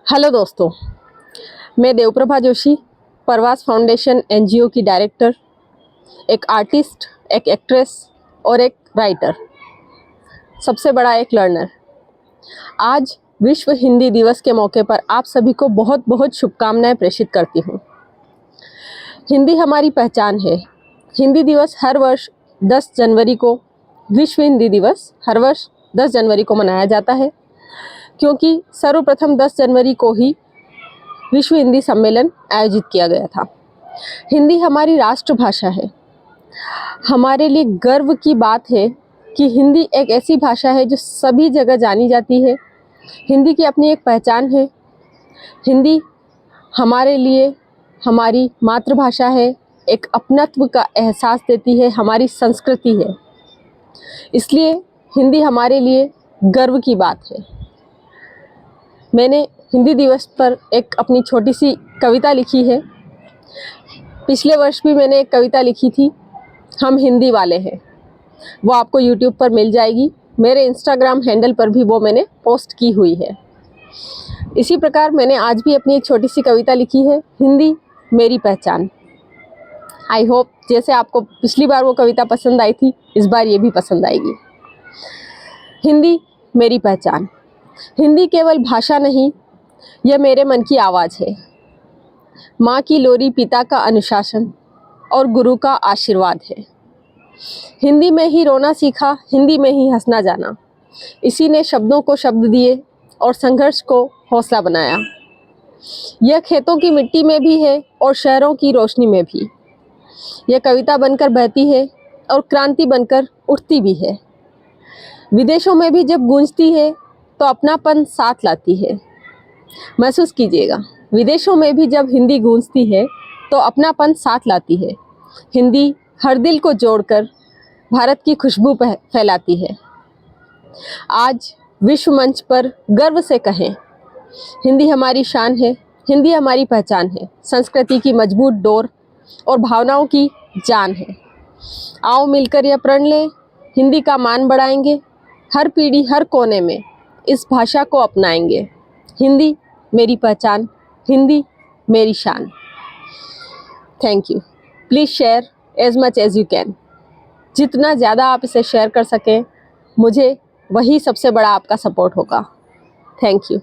Hello दोस्तों, मैं देवप्रभा जोशी, प्रवास फाउंडेशन एनजीओ की डायरेक्टर, एक आर्टिस्ट, एक एक्ट्रेस और एक राइटर, सबसे बड़ा एक लर्नर। आज विश्व हिंदी दिवस के मौके पर आप सभी को बहुत बहुत शुभकामनाएं प्रेषित करती हूँ। हिंदी हमारी पहचान है। हिंदी दिवस हर वर्ष 10 जनवरी को, विश्व हिंदी दिवस हर वर्ष 10 जनवरी को मनाया जाता है, क्योंकि सर्वप्रथम 10 जनवरी को ही विश्व हिंदी सम्मेलन आयोजित किया गया था। हिंदी हमारी राष्ट्रभाषा है। हमारे लिए गर्व की बात है कि हिंदी एक ऐसी भाषा है जो सभी जगह जानी जाती है। हिंदी की अपनी एक पहचान है। हिंदी हमारे लिए हमारी मातृभाषा है, एक अपनत्व का एहसास देती है, हमारी संस्कृति है। इसलिए हिंदी हमारे लिए गर्व की बात है। मैंने हिंदी दिवस पर एक अपनी छोटी सी कविता लिखी है। पिछले वर्ष भी मैंने एक कविता लिखी थी, हम हिंदी वाले हैं। वो आपको यूट्यूब पर मिल जाएगी। मेरे इंस्टाग्राम हैंडल पर भी वो मैंने पोस्ट की हुई है। इसी प्रकार मैंने आज भी अपनी एक छोटी सी कविता लिखी है, हिंदी मेरी पहचान। आई होप जैसे आपको पिछली बार वो कविता पसंद आई थी, इस बार ये भी पसंद आएगी। हिंदी मेरी पहचान। हिंदी केवल भाषा नहीं, यह मेरे मन की आवाज़ है। माँ की लोरी, पिता का अनुशासन और गुरु का आशीर्वाद है। हिंदी में ही रोना सीखा, हिंदी में ही हंसना जाना। इसी ने शब्दों को शब्द दिए और संघर्ष को हौसला बनाया। यह खेतों की मिट्टी में भी है और शहरों की रोशनी में भी। यह कविता बनकर बहती है और क्रांति बनकर उठती भी है। विदेशों में भी जब गूंजती है तो अपनापन साथ लाती है। महसूस कीजिएगा, विदेशों में भी जब हिंदी गूंजती है तो अपनापन साथ लाती है। हिंदी हर दिल को जोड़कर भारत की खुशबू फैलाती है। आज विश्व मंच पर गर्व से कहें, हिंदी हमारी शान है, हिंदी हमारी पहचान है, संस्कृति की मजबूत डोर और भावनाओं की जान है। आओ मिलकर यह प्रण लें, हिंदी का मान बढ़ाएंगे, हर पीढ़ी हर कोने में इस भाषा को अपनाएंगे। हिंदी मेरी पहचान, हिंदी मेरी शान। Thank you. Please share as much as you can. जितना ज़्यादा आप इसे शेयर कर सकें, मुझे वही सबसे बड़ा आपका सपोर्ट होगा। Thank you.